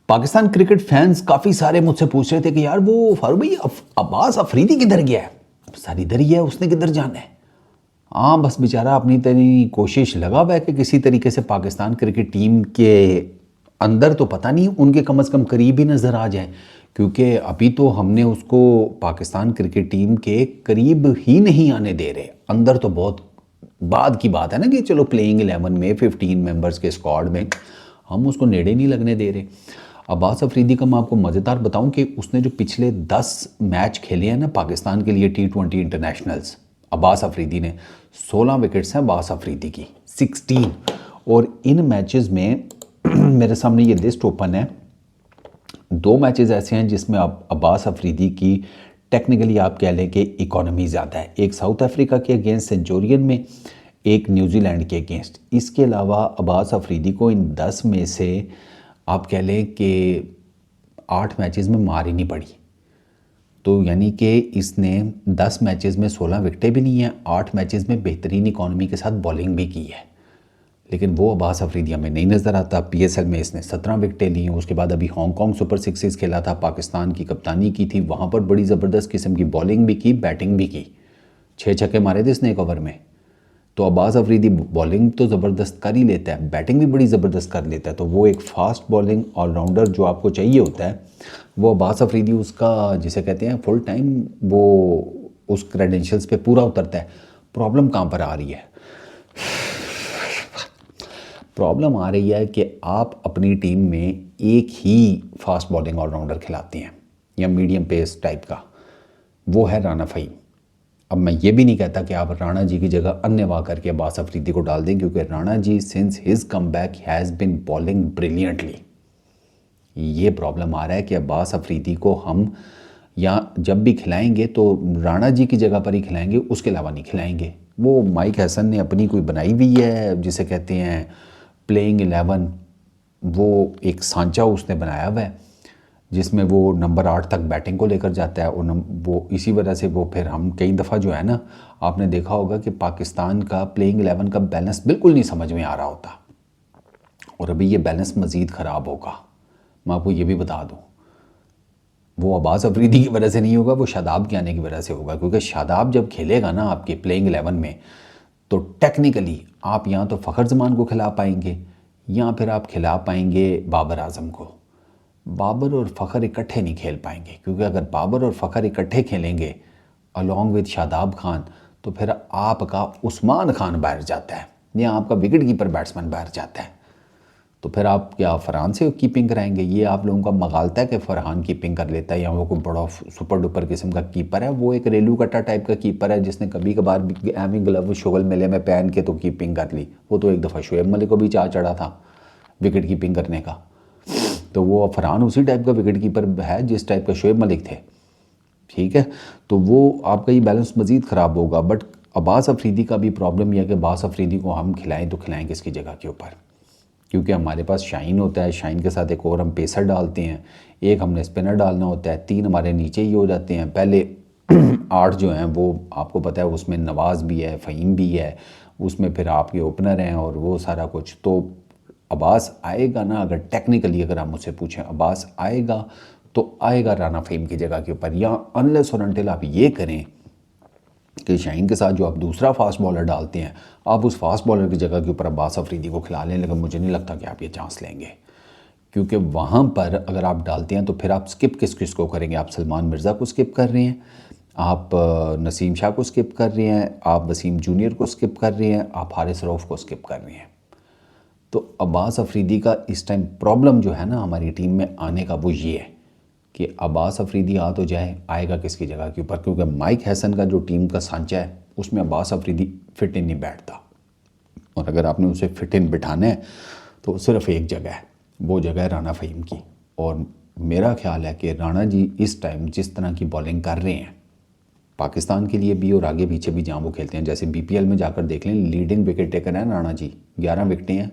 Pakistan cricket fans काफ़ी सारे मुझसे पूछ रहे थे कि यार वो फारूक भाई अब्बास अफरीदी किधर गया है। सर इधर ही है, उसने किधर जाना है। हाँ बस बेचारा अपनी तरी कोशिश लगा हुआ है कि किसी तरीके से पाकिस्तान क्रिकेट टीम के अंदर तो पता नहीं उनके कम अज़ कम करीब ही नज़र आ जाए, क्योंकि अभी तो हमने उसको पाकिस्तान क्रिकेट टीम के करीब ही नहीं आने दे रहे। अंदर तो बहुत बाद की बात है ना कि चलो प्लेइंग 11 में 15 मेंबर्स के स्क्वाड में हम उसको नेड़े नहीं लगने दे रहे। अब्बास अफरीदी का मैं आपको मज़ेदार बताऊं कि उसने जो पिछले 10 मैच खेले हैं ना पाकिस्तान के लिए T20 इंटरनेशनल्स, अब्बास अफरीदी ने 16 विकेट्स हैं अब्बास अफरीदी की 16। और इन मैचेस में मेरे सामने ये लिस्ट ओपन है। 2 मैचेस ऐसे हैं जिसमें अब्बास अफरीदी की टेक्निकली आप कह लें कि इकोनॉमी ज़्यादा है। एक साउथ अफ्रीका के अगेंस्ट सेंचुरियन में, एक न्यूजीलैंड के अगेंस्ट। इसके अलावा अब्बास अफरीदी को इन 10 में से आप कह लें कि 8 मैचेस में मार ही नहीं पड़ी। तो यानी कि इसने 10 मैचेस में 16 विकेटें भी ली हैं, 8 मैचेस में बेहतरीन इकॉनमी के साथ बॉलिंग भी की है। लेकिन वो अब्बास अफरीदी हमें नहीं नज़र आता। PSL में इसने 17 विकेटें ली हैं। उसके बाद अभी हांगकॉन्ग सुपर सिक्सेस खेला था, पाकिस्तान की कप्तानी की थी, वहाँ पर बड़ी ज़बरदस्त किस्म की बॉलिंग भी की, बैटिंग भी की। 6 छक्के मारे थे इसने एक ओवर में। तो अब्बास अफरीदी बॉलिंग तो ज़बरदस्त कर ही लेता है, बैटिंग भी बड़ी ज़बरदस्त कर लेता है। तो वो एक फ़ास्ट बॉलिंग ऑलराउंडर जो आपको चाहिए होता है, वो अब्बास अफरीदी उसका जिसे कहते हैं फुल टाइम वो उस क्रेडेंशियल्स पे पूरा उतरता है। प्रॉब्लम कहाँ पर आ रही है? प्रॉब्लम आ रही है कि आप अपनी टीम में एक ही फास्ट बॉलिंग ऑलराउंडर खिलाते हैं या मीडियम पेस टाइप का, वो है राना फ़हीम। अब मैं ये भी नहीं कहता कि आप राणा जी की जगह अन्य वाह करके अब्बास अफरीदी को डाल दें, क्योंकि Rana ji since his comeback has been bowling brilliantly. ये प्रॉब्लम आ रहा है कि अब्बास अफरीदी को हम या जब भी खिलाएंगे तो राणा जी की जगह पर ही खिलाएंगे, उसके अलावा नहीं खिलाएंगे। वो माइक हैसन ने अपनी कोई बनाई हुई है जिसे कहते हैं प्लेइंग 11, वो एक सांचा उसने बनाया हुआ है जिसमें वो नंबर 8 तक बैटिंग को लेकर जाता है। और वो इसी वजह से वो फिर हम कई दफ़ा जो है ना, आपने देखा होगा कि पाकिस्तान का प्लेइंग 11 का बैलेंस बिल्कुल नहीं समझ में आ रहा होता, और अभी ये बैलेंस मज़ीद ख़राब होगा। मैं आपको ये भी बता दूँ, वो अब्बास अफरीदी की वजह से नहीं होगा, वो शादाब के आने की वजह से होगा। क्योंकि शादाब जब खेलेगा ना आपके प्लेइंग 11 में, तो टेक्निकली आप या तो फ़खर जमान को खिला पाएंगे या फिर आप खिला पाएंगे बाबर आजम को। बाबर और फ़खर इकट्ठे नहीं खेल पाएंगे, क्योंकि अगर बाबर और फ़खर इकट्ठे खेलेंगे अलॉन्ग विद शादाब खान, तो फिर आपका उस्मान खान बाहर जाता है या आपका विकेट कीपर बैट्समैन बाहर जाता है। तो फिर आप क्या फरहान से कीपिंग कराएंगे? ये आप लोगों का मगालता है कि फरहान कीपिंग कर लेता है या वो कोई बड़ा सुपर डुपर किस्म का कीपर है। वो एक रेलू कट्टा टाइप का कीपर है जिसने कभी कभार एमी ग्लव शुगल मेले में पहन के तो कीपिंग कर ली। वो तो एक दफ़ा शुएब मलिक को भी चाह चढ़ा था विकेट कीपिंग करने का। तो वो फरहान उसी टाइप का विकेट कीपर है जिस टाइप का शुएब मलिक थे, ठीक है। तो वो आपका ये बैलेंस मज़ीद ख़राब होगा। बट अब्बास अफरीदी का भी प्रॉब्लम यह है कि अब्बास अफरीदी को हम खिलाएँ तो खिलाएँ किसकी जगह के ऊपर, क्योंकि हमारे पास शाहीन होता है, शाहीन के साथ एक और हम पेसर डालते हैं, एक हमने स्पिनर डालना होता है, 3 हमारे नीचे ही हो जाते हैं। पहले 8 जो हैं वो आपको पता है उसमें नवाज़ भी है, फ़हीम भी है, उसमें फिर आपके ओपनर हैं और वो सारा कुछ। तो अब्बास आएगा ना, अगर टेक्निकली अगर आप मुझसे पूछें अब्बास आएगा तो आएगा राना फ़हीम की जगह के ऊपर, या अनलेस और अनटिल आप ये करें कि शाहीन के साथ जो आप दूसरा फास्ट बॉलर डालते हैं, आप उस फास्ट बॉलर की जगह के ऊपर अब्बास अफरीदी को खिला लें। लेकिन मुझे नहीं लगता कि आप ये चांस लेंगे, क्योंकि वहाँ पर अगर आप डालते हैं तो फिर आप स्किप किस किस को करेंगे? आप सलमान मिर्ज़ा को स्किप कर रहे हैं, आप नसीम शाह को स्किप कर रहे हैं, आप वसीम जूनियर को स्किप कर रहे हैं, आप हारिस रऊफ़ को स्किप कर रहे हैं। तो अब्बास अफरीदी का इस टाइम प्रॉब्लम जो है ना हमारी टीम में आने का, वो ये है कि अब्बास अफरीदी आ तो जाए, आएगा किसकी जगह के ऊपर? क्योंकि माइक हैसन का जो टीम का सांचा है उसमें अब्बास अफरीदी फिट इन नहीं बैठता, और अगर आपने उसे फिट इन बिठाना है तो सिर्फ एक जगह है, वो जगह है राना फ़हीम की। और मेरा ख्याल है कि राणा जी इस टाइम जिस तरह की बॉलिंग कर रहे हैं पाकिस्तान के लिए भी और आगे पीछे भी जहाँ वो खेलते हैं, जैसे BPL में जाकर देख लें, लीडिंग विकेट टेकर है राणा जी, 11 विकेटें हैं,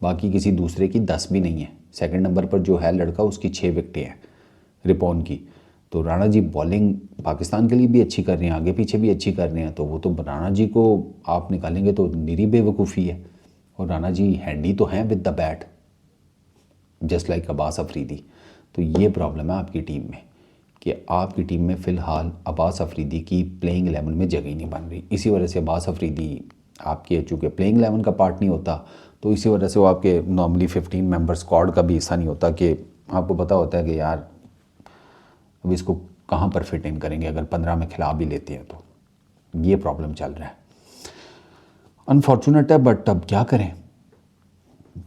बाकी किसी दूसरे की 10 भी नहीं है। सेकंड नंबर पर जो है लड़का उसकी 6 विकेटें हैं रिपॉन की। तो राणा जी बॉलिंग पाकिस्तान के लिए भी अच्छी कर रहे हैं, आगे पीछे भी अच्छी कर रहे हैं। तो वो तो राणा जी को आप निकालेंगे तो निरी बेवकूफ़ी है। और राणा जी हैंडी तो हैं with the bat, just like Abbas Afridi. तो ये प्रॉब्लम है आपकी टीम में कि आपकी टीम में फ़िलहाल अब्बास अफरीदी की प्लेइंग 11 में जगह नहीं बन रही। इसी वजह से अब्बास अफरीदी आपके चूँकि प्लेइंग 11 का पार्ट नहीं होता, तो इसी वजह से वो आपके नॉर्मली 15 मेंबर स्क्वाड का भी हिस्सा नहीं होता कि आपको पता होता है कि यार अब इसको कहाँ पर फिट इन करेंगे अगर 15 में खिला भी लेते हैं। तो ये प्रॉब्लम चल रहा है, अनफॉर्चुनेट है, बट अब क्या करें,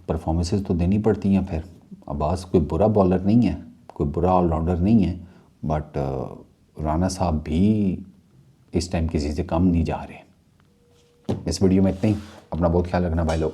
परफॉर्मेंसेस तो देनी पड़ती हैं। फिर अब्बास कोई बुरा बॉलर नहीं है, कोई बुरा ऑलराउंडर नहीं है, बट राना साहब भी इस टाइम किसी से कम नहीं जा रहे। इस वीडियो में इतना ही। अपना बहुत ख्याल रखना भाई लोग।